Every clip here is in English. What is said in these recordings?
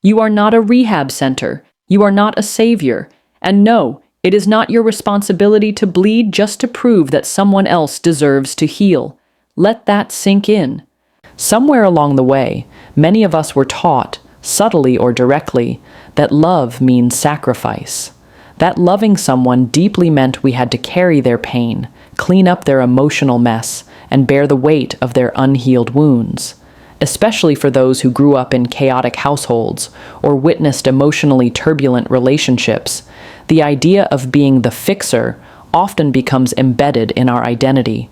You are not a rehab center. You are not a savior. And no, it is not your responsibility to bleed just to prove that someone else deserves to heal. Let that sink in. Somewhere along the way, many of us were taught, subtly or directly, that love means sacrifice. That loving someone deeply meant we had to carry their pain, clean up their emotional mess, and bear the weight of their unhealed wounds. Especially for those who grew up in chaotic households or witnessed emotionally turbulent relationships, the idea of being the fixer often becomes embedded in our identity.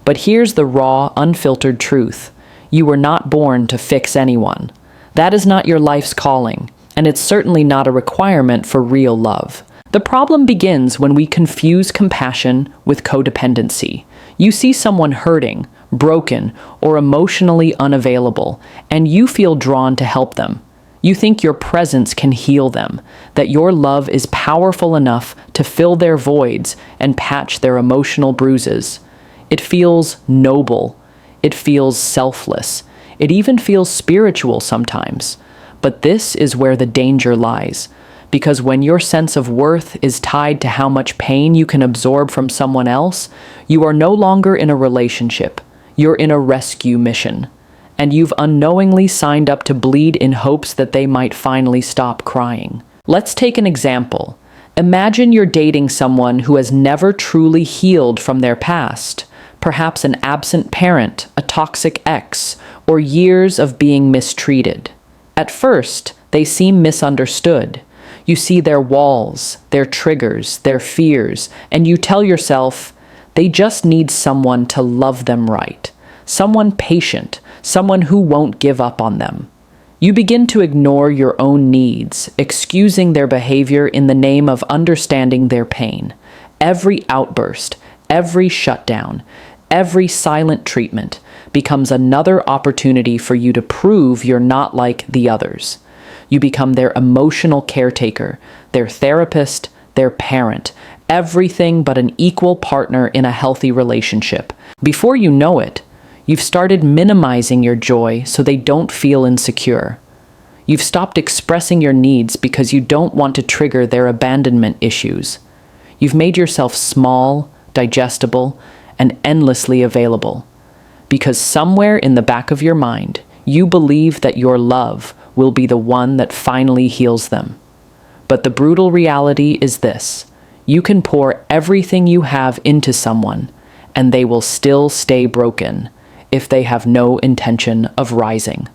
But here's the raw, unfiltered truth. You were not born to fix anyone. That is not your life's calling, and it's certainly not a requirement for real love. The problem begins when we confuse compassion with codependency. You see someone hurting, broken, or emotionally unavailable, and you feel drawn to help them. You think your presence can heal them, that your love is powerful enough to fill their voids and patch their emotional bruises. It feels noble. It feels selfless. It even feels spiritual sometimes. But this is where the danger lies. Because when your sense of worth is tied to how much pain you can absorb from someone else, you are no longer in a relationship. You're in a rescue mission. And you've unknowingly signed up to bleed in hopes that they might finally stop crying. Let's take an example. Imagine you're dating someone who has never truly healed from their past. Perhaps an absent parent, a toxic ex, or years of being mistreated. At first, they seem misunderstood. You see their walls, their triggers, their fears, and you tell yourself, they just need someone to love them right. Someone patient, someone who won't give up on them. You begin to ignore your own needs, excusing their behavior in the name of understanding their pain. Every outburst, every shutdown, every silent treatment becomes another opportunity for you to prove you're not like the others. You become their emotional caretaker, their therapist, their parent, everything but an equal partner in a healthy relationship. Before you know it, you've started minimizing your joy so they don't feel insecure. You've stopped expressing your needs because you don't want to trigger their abandonment issues. You've made yourself small, digestible, and endlessly available. Because somewhere in the back of your mind, you believe that your love will be the one that finally heals them. But the brutal reality is this: you can pour everything you have into someone, and they will still stay broken if they have no intention of rising.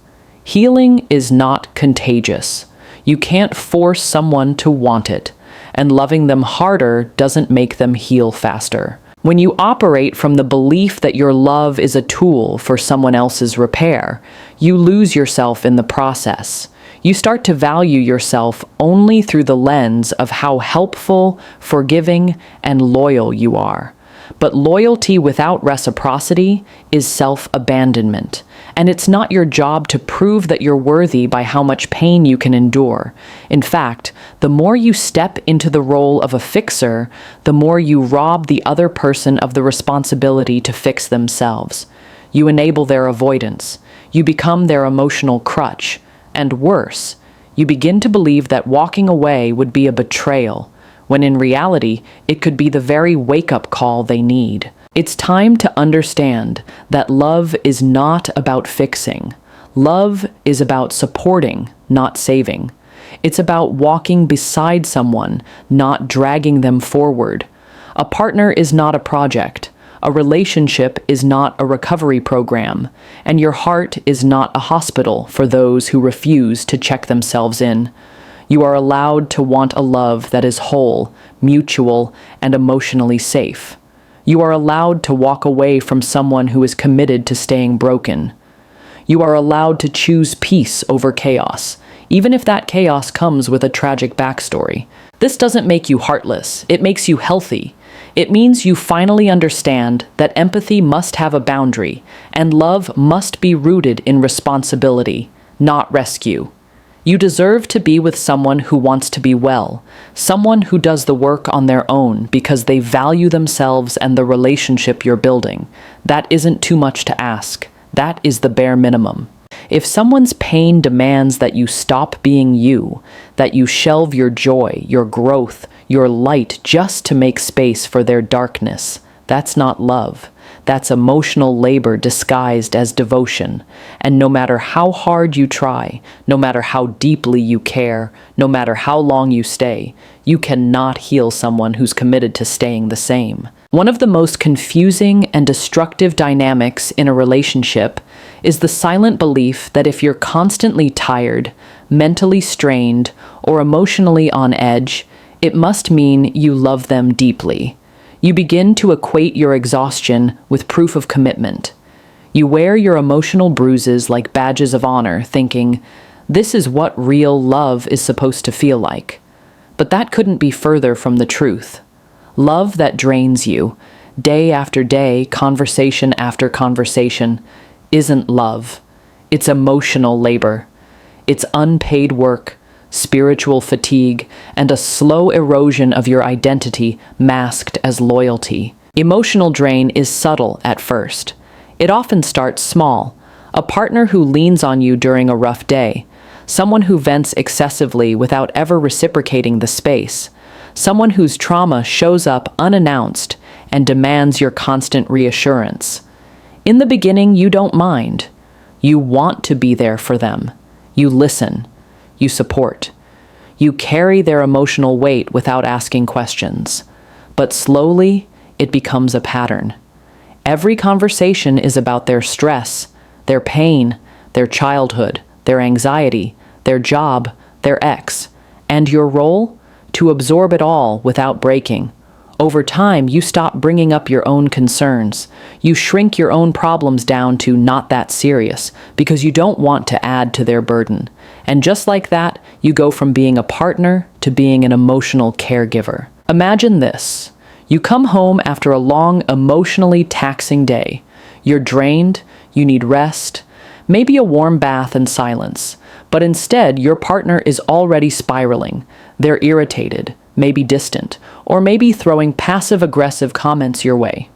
Healing is not contagious. You can't force someone to want it, and loving them harder doesn't make them heal faster. When you operate from the belief that your love is a tool for someone else's repair, you lose yourself in the process. You start to value yourself only through the lens of how helpful, forgiving, and loyal you are. But loyalty without reciprocity is self-abandonment, and it's not your job to prove that you're worthy by how much pain you can endure. In fact, the more you step into the role of a fixer, the more you rob the other person of the responsibility to fix themselves. You enable their avoidance. You become their emotional crutch. And worse, you begin to believe that walking away would be a betrayal, when in reality, it could be the very wake-up call they need. It's time to understand that love is not about fixing. Love is about supporting, not saving. It's about walking beside someone, not dragging them forward. A partner is not a project. A relationship is not a recovery program, and your heart is not a hospital for those who refuse to check themselves in. You are allowed to want a love that is whole, mutual, and emotionally safe. You are allowed to walk away from someone who is committed to staying broken. You are allowed to choose peace over chaos, even if that chaos comes with a tragic backstory. This doesn't make you heartless. It makes you healthy. It means you finally understand that empathy must have a boundary, and love must be rooted in responsibility, not rescue. You deserve to be with someone who wants to be well, someone who does the work on their own because they value themselves and the relationship you're building. That isn't too much to ask. That is the bare minimum. If someone's pain demands that you stop being you, that you shelve your joy, your growth, your light just to make space for their darkness, that's not love. That's emotional labor disguised as devotion. And no matter how hard you try, no matter how deeply you care, no matter how long you stay, you cannot heal someone who's committed to staying the same. One of the most confusing and destructive dynamics in a relationship is the silent belief that if you're constantly tired, mentally strained, or emotionally on edge, it must mean you love them deeply. You begin to equate your exhaustion with proof of commitment. You wear your emotional bruises like badges of honor, thinking, this is what real love is supposed to feel like. But that couldn't be further from the truth. Love that drains you, day after day, conversation after conversation, isn't love. It's emotional labor. It's unpaid work, spiritual fatigue, and a slow erosion of your identity masked as loyalty. Emotional drain is subtle at first. It often starts small. A partner who leans on you during a rough day. Someone who vents excessively without ever reciprocating the space. Someone whose trauma shows up unannounced and demands your constant reassurance. In the beginning, you don't mind. You want to be there for them. You listen. You support. You carry their emotional weight without asking questions. But slowly, it becomes a pattern. Every conversation is about their stress, their pain, their childhood, their anxiety, their job, their ex, and your role? To absorb it all without breaking. Over time, you stop bringing up your own concerns. You shrink your own problems down to not that serious because you don't want to add to their burden. And just like that, you go from being a partner to being an emotional caregiver. Imagine this. You come home after a long, emotionally taxing day. You're drained, you need rest, maybe a warm bath and silence. But instead, your partner is already spiraling. They're irritated, maybe distant, or maybe throwing passive-aggressive comments your way.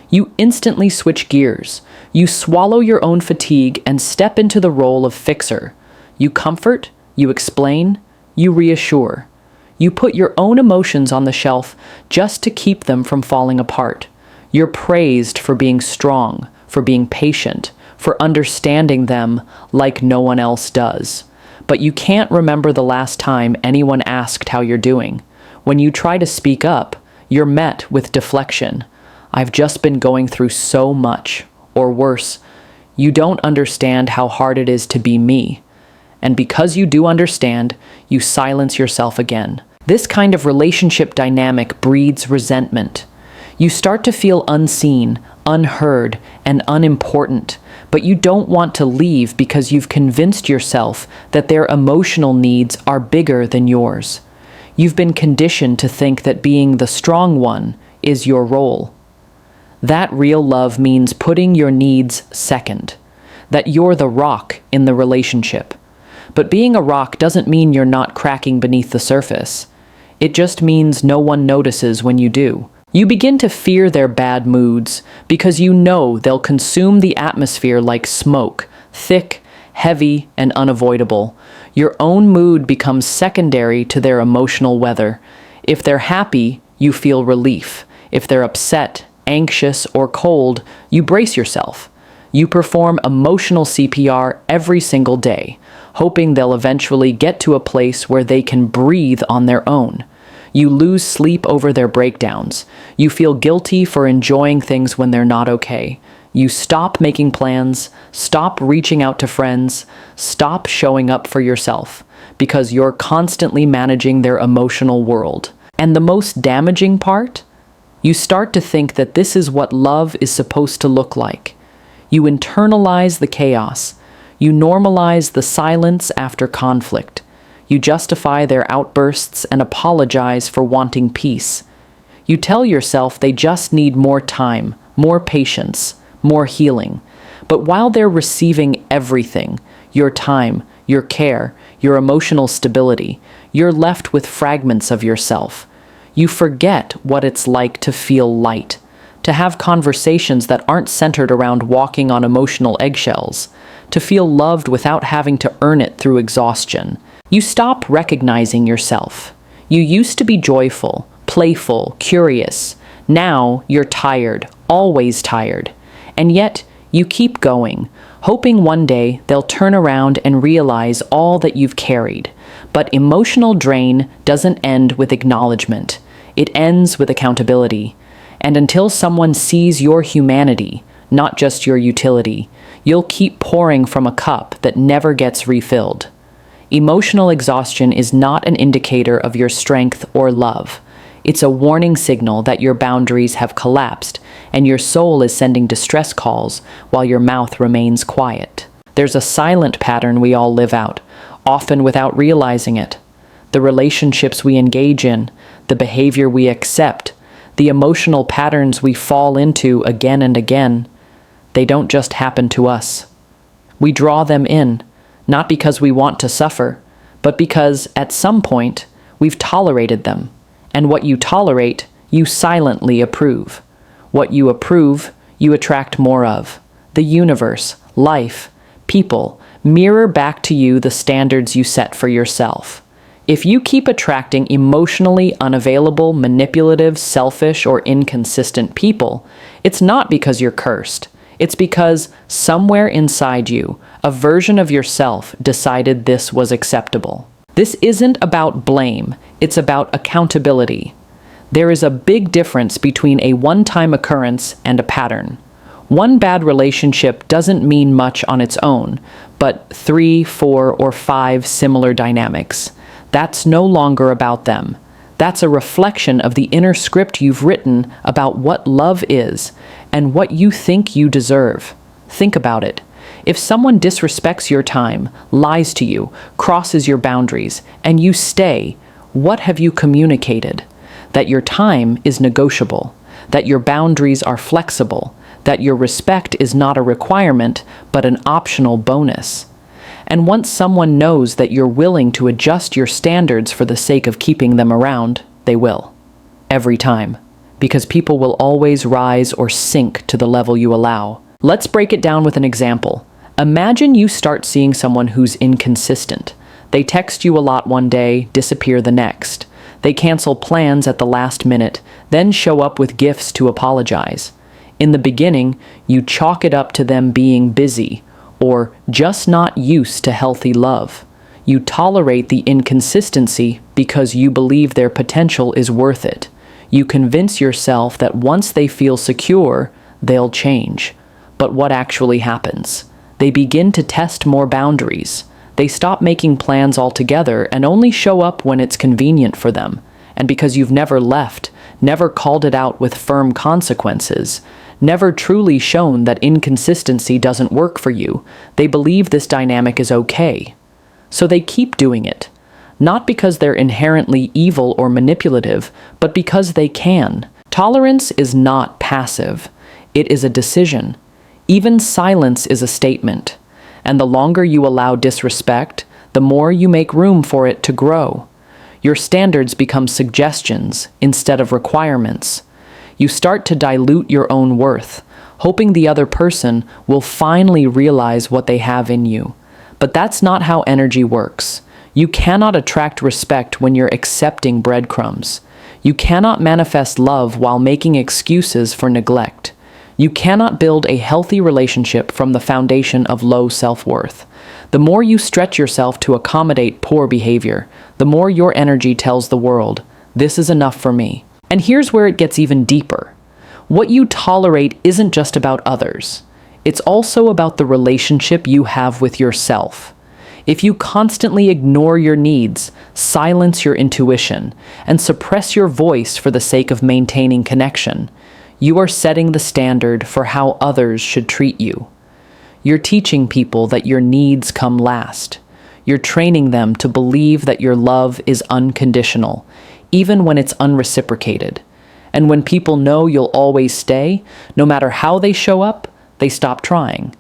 You instantly switch gears. You swallow your own fatigue and step into the role of fixer. You comfort, you explain, you reassure. You put your own emotions on the shelf just to keep them from falling apart. You're praised for being strong, for being patient, for understanding them like no one else does. But you can't remember the last time anyone asked how you're doing. When you try to speak up, you're met with deflection. I've just been going through so much. Or worse, you don't understand how hard it is to be me. And because you do understand, you silence yourself again. This kind of relationship dynamic breeds resentment. You start to feel unseen, unheard, and unimportant, but you don't want to leave because you've convinced yourself that their emotional needs are bigger than yours. You've been conditioned to think that being the strong one is your role. That real love means putting your needs second, that you're the rock in the relationship. But being a rock doesn't mean you're not cracking beneath the surface. It just means no one notices when you do. You begin to fear their bad moods because you know they'll consume the atmosphere like smoke, thick, heavy, and unavoidable. Your own mood becomes secondary to their emotional weather. If they're happy, you feel relief. If they're upset, anxious, or cold, you brace yourself. You perform emotional CPR every single day, hoping they'll eventually get to a place where they can breathe on their own. You lose sleep over their breakdowns. You feel guilty for enjoying things when they're not okay. You stop making plans, stop reaching out to friends, stop showing up for yourself, because you're constantly managing their emotional world. And the most damaging part? You start to think that this is what love is supposed to look like. You internalize the chaos. You normalize the silence after conflict. You justify their outbursts and apologize for wanting peace. You tell yourself they just need more time, more patience, more healing. But while they're receiving everything, your time, your care, your emotional stability, you're left with fragments of yourself. You forget what it's like to feel light, to have conversations that aren't centered around walking on emotional eggshells, to feel loved without having to earn it through exhaustion. You stop recognizing yourself. You used to be joyful, playful, curious. Now you're tired, always tired. And yet, you keep going, hoping one day they'll turn around and realize all that you've carried. But emotional drain doesn't end with acknowledgement. It ends with accountability. And until someone sees your humanity, not just your utility, you'll keep pouring from a cup that never gets refilled. Emotional exhaustion is not an indicator of your strength or love. It's a warning signal that your boundaries have collapsed and your soul is sending distress calls while your mouth remains quiet. There's a silent pattern we all live out, often without realizing it. The relationships we engage in, the behavior we accept, the emotional patterns we fall into again and again, they don't just happen to us. We draw them in, not because we want to suffer, but because at some point we've tolerated them. And what you tolerate, you silently approve. What you approve, you attract more of. The universe, life, people mirror back to you the standards you set for yourself. If you keep attracting emotionally unavailable, manipulative, selfish, or inconsistent people, it's not because you're cursed. It's because somewhere inside you, a version of yourself decided this was acceptable. This isn't about blame, it's about accountability. There is a big difference between a one-time occurrence and a pattern. One bad relationship doesn't mean much on its own, but 3, 4, or 5 similar dynamics. That's no longer about them. That's a reflection of the inner script you've written about what love is and what you think you deserve. Think about it. If someone disrespects your time, lies to you, crosses your boundaries, and you stay, what have you communicated? That your time is negotiable, that your boundaries are flexible, that your respect is not a requirement, but an optional bonus. And once someone knows that you're willing to adjust your standards for the sake of keeping them around, they will. Every time. Because people will always rise or sink to the level you allow. Let's break it down with an example. Imagine you start seeing someone who's inconsistent. They text you a lot one day, disappear the next. They cancel plans at the last minute, then show up with gifts to apologize. In the beginning, you chalk it up to them being busy, or just not used to healthy love. You tolerate the inconsistency because you believe their potential is worth it. You convince yourself that once they feel secure, they'll change. But what actually happens? They begin to test more boundaries. They stop making plans altogether and only show up when it's convenient for them. And because you've never left, never called it out with firm consequences, never truly shown that inconsistency doesn't work for you, they believe this dynamic is okay. So they keep doing it. Not because they're inherently evil or manipulative, but because they can. Tolerance is not passive. It is a decision. Even silence is a statement. And the longer you allow disrespect, the more you make room for it to grow. Your standards become suggestions instead of requirements. You start to dilute your own worth, hoping the other person will finally realize what they have in you. But that's not how energy works. You cannot attract respect when you're accepting breadcrumbs. You cannot manifest love while making excuses for neglect. You cannot build a healthy relationship from the foundation of low self-worth. The more you stretch yourself to accommodate poor behavior, the more your energy tells the world, this is enough for me. And here's where it gets even deeper. What you tolerate isn't just about others. It's also about the relationship you have with yourself. If you constantly ignore your needs, silence your intuition, and suppress your voice for the sake of maintaining connection, you are setting the standard for how others should treat you. You're teaching people that your needs come last. You're training them to believe that your love is unconditional, even when it's unreciprocated. And when people know you'll always stay, no matter how they show up, they stop trying.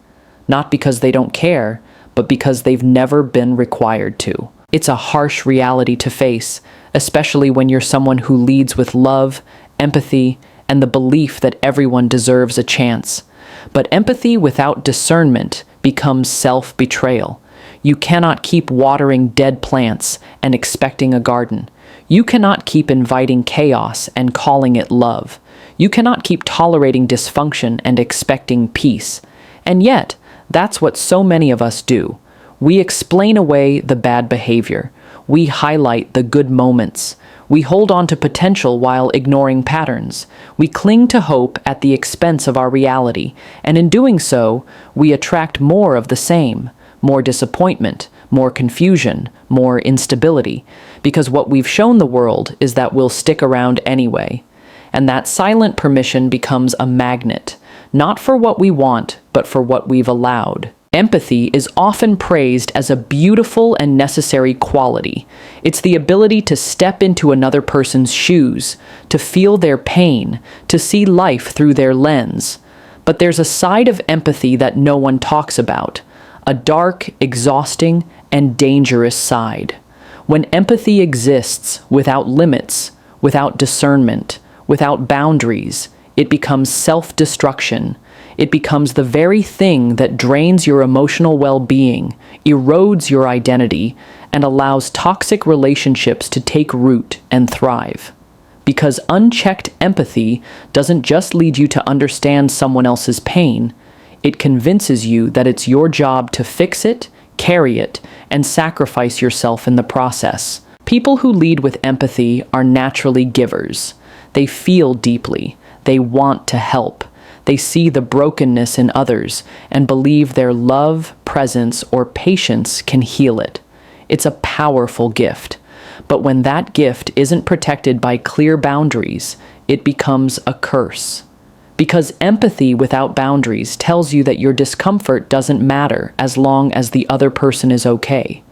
Not because they don't care, but because they've never been required to. It's a harsh reality to face, especially when you're someone who leads with love, empathy, and the belief that everyone deserves a chance. But empathy without discernment becomes self-betrayal. You cannot keep watering dead plants and expecting a garden. You cannot keep inviting chaos and calling it love. You cannot keep tolerating dysfunction and expecting peace. And yet, that's what so many of us do. We explain away the bad behavior. We highlight the good moments. We hold on to potential while ignoring patterns. We cling to hope at the expense of our reality, and in doing so, we attract more of the same, more disappointment, more confusion, more instability, because what we've shown the world is that we'll stick around anyway. And that silent permission becomes a magnet, not for what we want, but for what we've allowed. Empathy is often praised as a beautiful and necessary quality. It's the ability to step into another person's shoes, to feel their pain, to see life through their lens. But there's a side of empathy that no one talks about, a dark, exhausting, and dangerous side. When empathy exists without limits, without discernment, without boundaries, it becomes self-destruction. It becomes the very thing that drains your emotional well-being, erodes your identity, and allows toxic relationships to take root and thrive. Because unchecked empathy doesn't just lead you to understand someone else's pain, it convinces you that it's your job to fix it, carry it, and sacrifice yourself in the process. People who lead with empathy are naturally givers. They feel deeply. They want to help. They see the brokenness in others and believe their love, presence, or patience can heal it. It's a powerful gift. But when that gift isn't protected by clear boundaries, it becomes a curse. Because empathy without boundaries tells you that your discomfort doesn't matter as long as the other person is okay.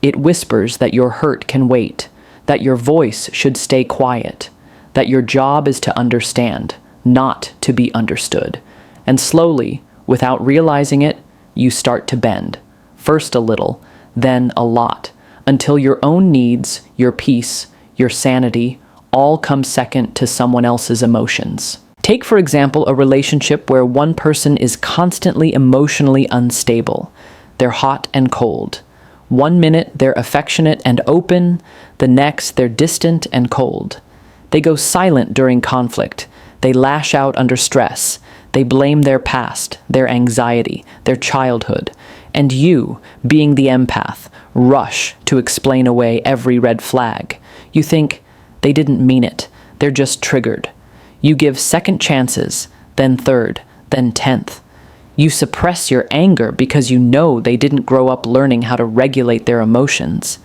It whispers that your hurt can wait, that your voice should stay quiet, that your job is to understand, not to be understood. And slowly, without realizing it, you start to bend. First a little, then a lot, until your own needs, your peace, your sanity, all come second to someone else's emotions. Take, for example, a relationship where one person is constantly emotionally unstable. They're hot and cold. 1 minute they're affectionate and open, the next they're distant and cold. They go silent during conflict. They lash out under stress. They blame their past, their anxiety, their childhood. And you, being the empath, rush to explain away every red flag. You think, they didn't mean it. They're just triggered. You give second chances, then third, then 10th. You suppress your anger because you know they didn't grow up learning how to regulate their emotions.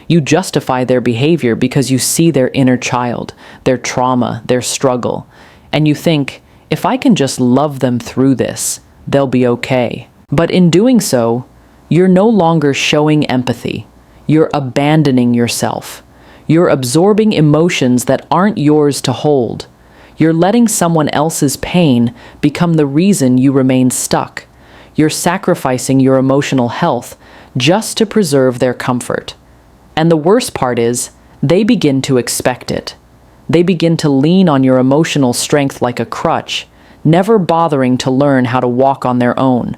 You justify their behavior because you see their inner child, their trauma, their struggle. And you think, if I can just love them through this, they'll be okay. But in doing so, you're no longer showing empathy. You're abandoning yourself. You're absorbing emotions that aren't yours to hold. You're letting someone else's pain become the reason you remain stuck. You're sacrificing your emotional health just to preserve their comfort. And the worst part is, they begin to expect it. They begin to lean on your emotional strength like a crutch, never bothering to learn how to walk on their own.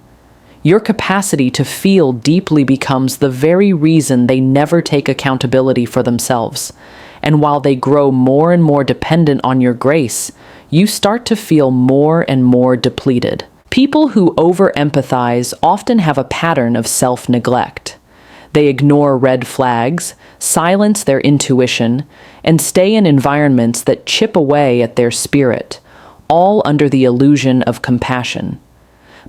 Your capacity to feel deeply becomes the very reason they never take accountability for themselves. And while they grow more and more dependent on your grace, you start to feel more and more depleted. People who over-empathize often have a pattern of self-neglect. They ignore red flags, silence their intuition, and stay in environments that chip away at their spirit, all under the illusion of compassion.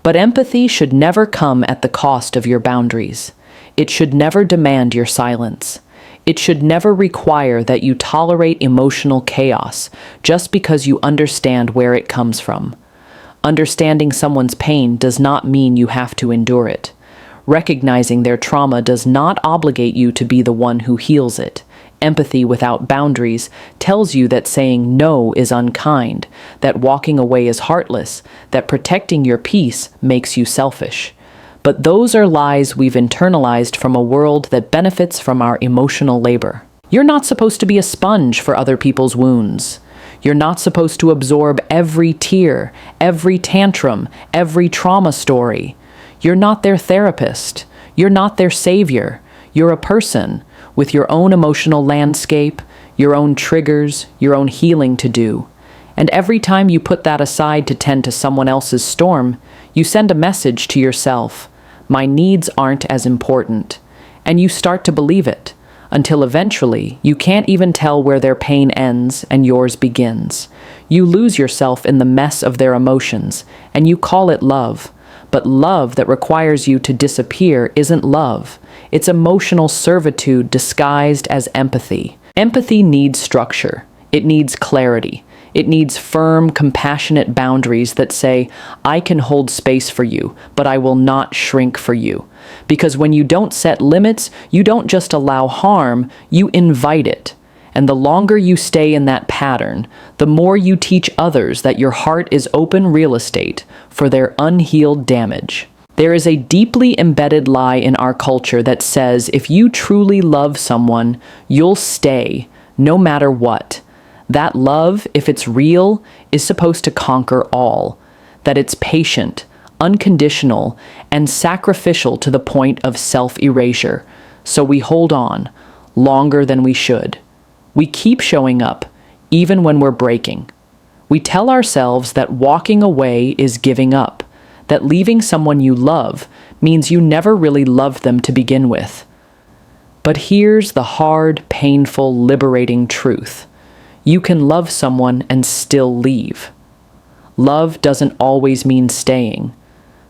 But empathy should never come at the cost of your boundaries. It should never demand your silence. It should never require that you tolerate emotional chaos just because you understand where it comes from. Understanding someone's pain does not mean you have to endure it. Recognizing their trauma does not obligate you to be the one who heals it. Empathy without boundaries tells you that saying no is unkind, that walking away is heartless, that protecting your peace makes you selfish. But those are lies we've internalized from a world that benefits from our emotional labor. You're not supposed to be a sponge for other people's wounds. You're not supposed to absorb every tear, every tantrum, every trauma story. You're not their therapist. You're not their savior. You're a person with your own emotional landscape, your own triggers, your own healing to do. And every time you put that aside to tend to someone else's storm, you send a message to yourself: my needs aren't as important. And you start to believe it, until eventually you can't even tell where their pain ends and yours begins. You lose yourself in the mess of their emotions, and you call it love. But love that requires you to disappear isn't love. It's emotional servitude disguised as empathy. Empathy needs structure. It needs clarity. It needs firm, compassionate boundaries that say, I can hold space for you, but I will not shrink for you. Because when you don't set limits, you don't just allow harm, you invite it. And the longer you stay in that pattern, the more you teach others that your heart is open real estate for their unhealed damage. There is a deeply embedded lie in our culture that says if you truly love someone, you'll stay, no matter what. That love, if it's real, is supposed to conquer all. That it's patient, unconditional, and sacrificial to the point of self-erasure. So we hold on, longer than we should. We keep showing up, even when we're breaking. We tell ourselves that walking away is giving up, that leaving someone you love means you never really loved them to begin with. But here's the hard, painful, liberating truth. You can love someone and still leave. Love doesn't always mean staying.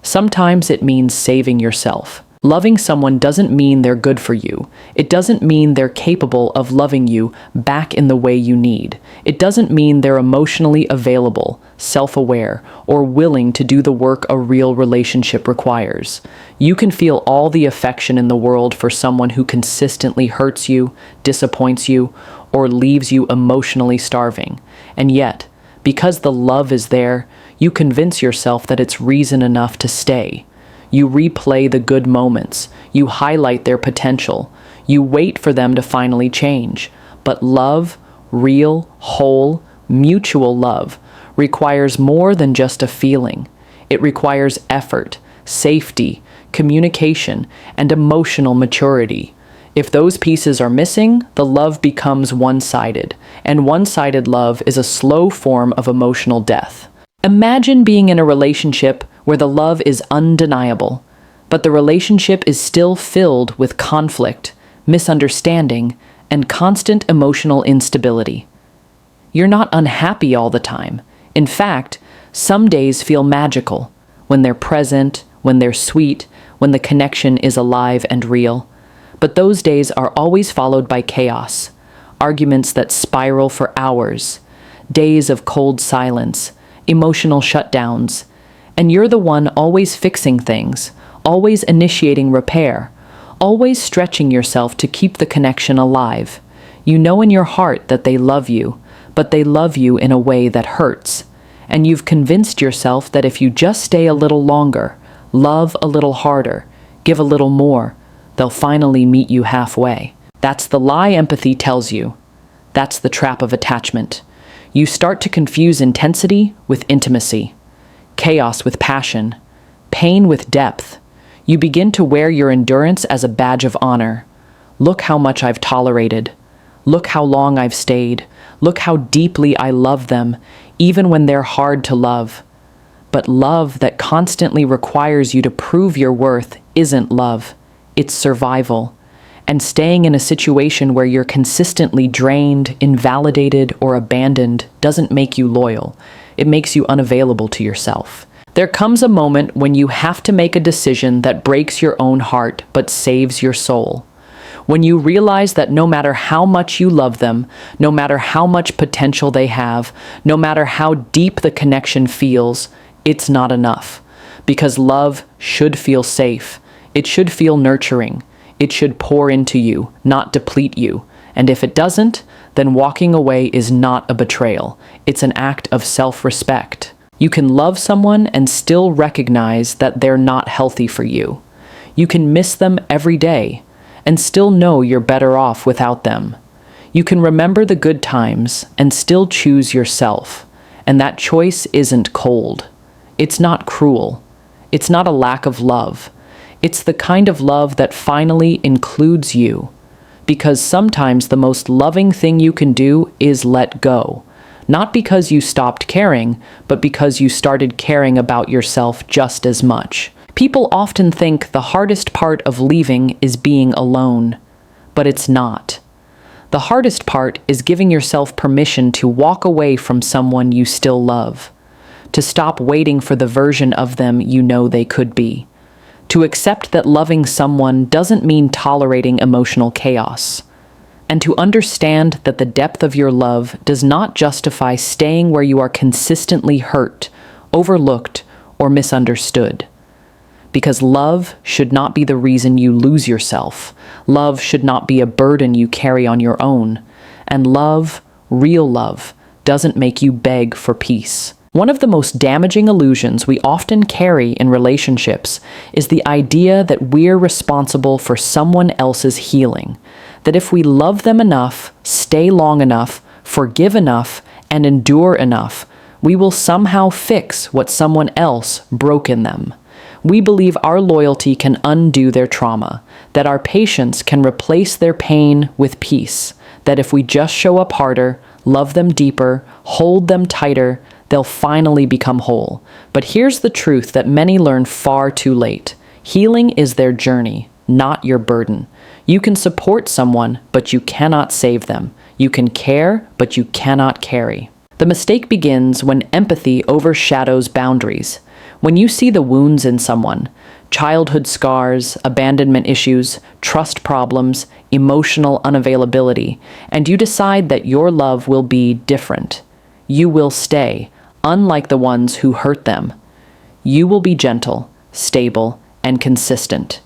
Sometimes it means saving yourself. Loving someone doesn't mean they're good for you. It doesn't mean they're capable of loving you back in the way you need. It doesn't mean they're emotionally available, self-aware, or willing to do the work a real relationship requires. You can feel all the affection in the world for someone who consistently hurts you, disappoints you, or leaves you emotionally starving. And yet, because the love is there, you convince yourself that it's reason enough to stay. You replay the good moments. You highlight their potential. You wait for them to finally change. But love, real, whole, mutual love, requires more than just a feeling. It requires effort, safety, communication, and emotional maturity. If those pieces are missing, the love becomes one-sided, and one-sided love is a slow form of emotional death. Imagine being in a relationship where the love is undeniable, but the relationship is still filled with conflict, misunderstanding, and constant emotional instability. You're not unhappy all the time. In fact, some days feel magical, when they're present, when they're sweet, when the connection is alive and real. But those days are always followed by chaos, arguments that spiral for hours, days of cold silence, emotional shutdowns, and you're the one always fixing things, always initiating repair, always stretching yourself to keep the connection alive. You know in your heart that they love you, but they love you in a way that hurts, and you've convinced yourself that if you just stay a little longer, love a little harder, give a little more, they'll finally meet you halfway. That's the lie empathy tells you. That's the trap of attachment. You start to confuse intensity with intimacy, chaos with passion, pain with depth. You begin to wear your endurance as a badge of honor. Look how much I've tolerated. Look how long I've stayed. Look how deeply I love them, even when they're hard to love. But love that constantly requires you to prove your worth isn't love. It's survival. And staying in a situation where you're consistently drained, invalidated, or abandoned doesn't make you loyal. It makes you unavailable to yourself. There comes a moment when you have to make a decision that breaks your own heart but saves your soul. When you realize that no matter how much you love them, no matter how much potential they have, no matter how deep the connection feels, it's not enough. Because love should feel safe. It should feel nurturing. It should pour into you, not deplete you. And if it doesn't, then walking away is not a betrayal. It's an act of self-respect. You can love someone and still recognize that they're not healthy for you. You can miss them every day and still know you're better off without them. You can remember the good times and still choose yourself. And that choice isn't cold. It's not cruel. It's not a lack of love. It's the kind of love that finally includes you. Because sometimes the most loving thing you can do is let go. Not because you stopped caring, but because you started caring about yourself just as much. People often think the hardest part of leaving is being alone, but it's not. The hardest part is giving yourself permission to walk away from someone you still love, to stop waiting for the version of them you know they could be, to accept that loving someone doesn't mean tolerating emotional chaos, and to understand that the depth of your love does not justify staying where you are consistently hurt, overlooked, or misunderstood. Because love should not be the reason you lose yourself. Love should not be a burden you carry on your own. And love, real love, doesn't make you beg for peace. One of the most damaging illusions we often carry in relationships is the idea that we're responsible for someone else's healing. That if we love them enough, stay long enough, forgive enough, and endure enough, we will somehow fix what someone else broke in them. We believe our loyalty can undo their trauma, that our patience can replace their pain with peace, that if we just show up harder, love them deeper, hold them tighter, they'll finally become whole. But here's the truth that many learn far too late. Healing is their journey, not your burden. You can support someone, but you cannot save them. You can care, but you cannot carry. The mistake begins when empathy overshadows boundaries. When you see the wounds in someone, childhood scars, abandonment issues, trust problems, emotional unavailability, and you decide that your love will be different. You will stay, unlike the ones who hurt them. You will be gentle, stable, and consistent.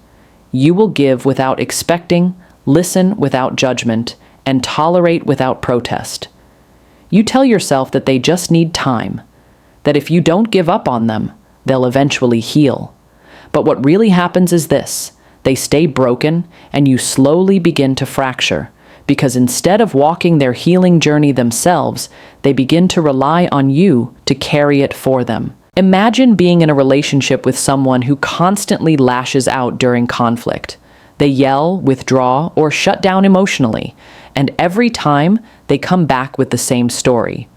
You will give without expecting, listen without judgment, and tolerate without protest. You tell yourself that they just need time, that if you don't give up on them, they'll eventually heal. But what really happens is this: they stay broken, and you slowly begin to fracture, because instead of walking their healing journey themselves, they begin to rely on you to carry it for them. Imagine being in a relationship with someone who constantly lashes out during conflict. They yell, withdraw, or shut down emotionally, and every time they come back with the same story.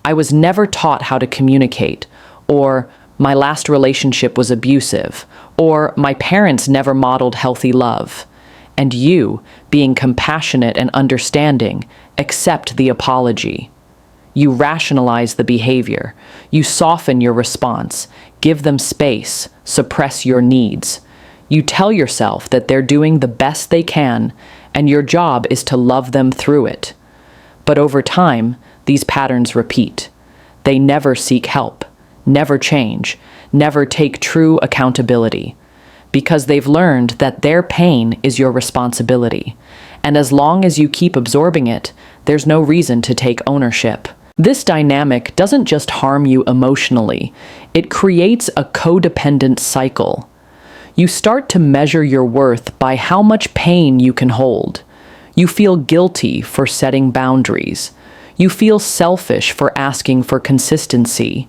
I was never taught how to communicate, or my last relationship was abusive, or my parents never modeled healthy love. And you, being compassionate and understanding, accept the apology. You rationalize the behavior. You soften your response, give them space, suppress your needs. You tell yourself that they're doing the best they can, and your job is to love them through it. But over time, these patterns repeat. They never seek help, never change, never take true accountability, because they've learned that their pain is your responsibility. And as long as you keep absorbing it, there's no reason to take ownership. This dynamic doesn't just harm you emotionally, it creates a codependent cycle. You start to measure your worth by how much pain you can hold. You feel guilty for setting boundaries. You feel selfish for asking for consistency.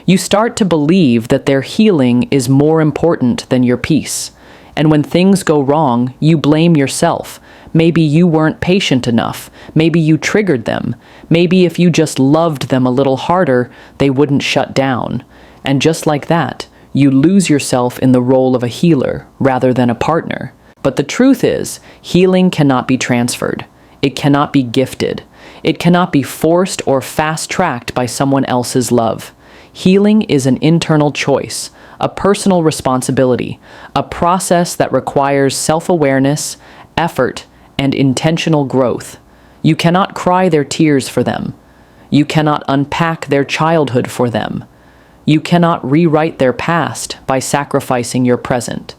You start to believe that their healing is more important than your peace. And when things go wrong, you blame yourself. Maybe you weren't patient enough. Maybe you triggered them. Maybe if you just loved them a little harder, they wouldn't shut down. And just like that, you lose yourself in the role of a healer rather than a partner. But the truth is, healing cannot be transferred. It cannot be gifted. It cannot be forced or fast-tracked by someone else's love. Healing is an internal choice, a personal responsibility, a process that requires self-awareness, effort, and intentional growth. You cannot cry their tears for them. You cannot unpack their childhood for them. You cannot rewrite their past by sacrificing your present.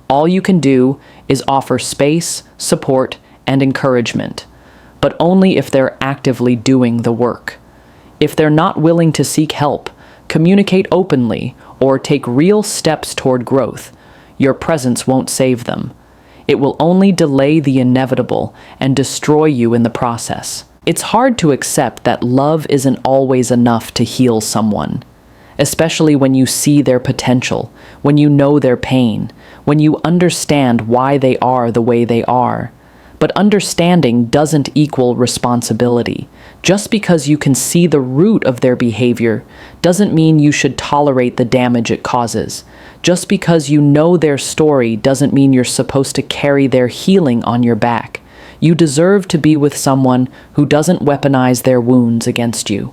All you can do is offer space, support, and encouragement, but only if they're actively doing the work. If they're not willing to seek help, communicate openly, or take real steps toward growth, your presence won't save them. It will only delay the inevitable and destroy you in the process. It's hard to accept that love isn't always enough to heal someone. especially when you see their potential, when you know their pain, when you understand why they are the way they are. But understanding doesn't equal responsibility. Just because you can see the root of their behavior doesn't mean you should tolerate the damage it causes. Just because you know their story doesn't mean you're supposed to carry their healing on your back. You deserve to be with someone who doesn't weaponize their wounds against you.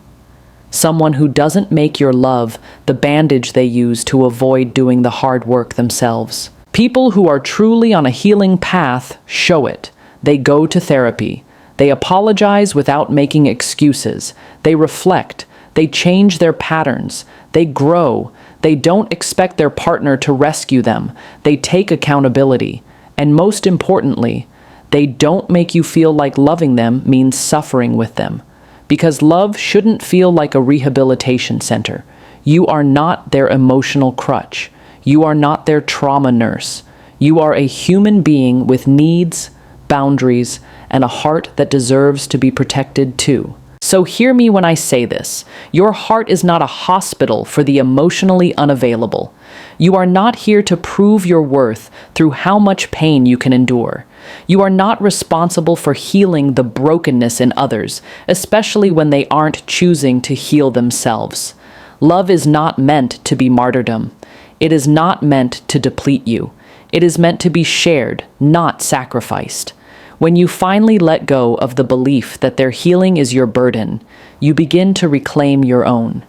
Someone who doesn't make your love the bandage they use to avoid doing the hard work themselves. People who are truly on a healing path show it. They go to therapy. They apologize without making excuses. They reflect. They change their patterns. They grow. They don't expect their partner to rescue them. They take accountability. And most importantly, they don't make you feel like loving them means suffering with them. Because love shouldn't feel like a rehabilitation center. You are not their emotional crutch. You are not their trauma nurse. You are a human being with needs, boundaries, and a heart that deserves to be protected too. So hear me when I say this. Your heart is not a hospital for the emotionally unavailable. You are not here to prove your worth through how much pain you can endure. You are not responsible for healing the brokenness in others, especially when they aren't choosing to heal themselves. Love is not meant to be martyrdom. It is not meant to deplete you. It is meant to be shared, not sacrificed. When you finally let go of the belief that their healing is your burden, you begin to reclaim your own.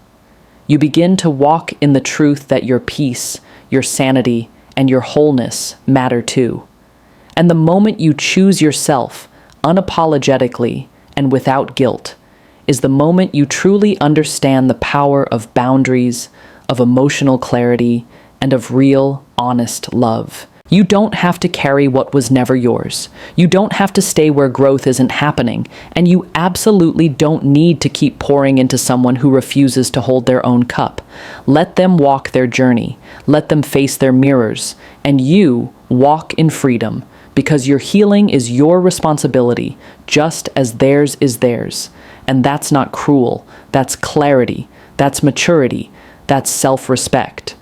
You begin to walk in the truth that your peace, your sanity, and your wholeness matter too. And the moment you choose yourself, unapologetically and without guilt, is the moment you truly understand the power of boundaries, of emotional clarity, and of real, honest love. You don't have to carry what was never yours. You don't have to stay where growth isn't happening, and you absolutely don't need to keep pouring into someone who refuses to hold their own cup. Let them walk their journey. Let them face their mirrors, and you walk in freedom, because your healing is your responsibility, just as theirs is theirs. And that's not cruel. That's clarity. That's maturity. That's self-respect.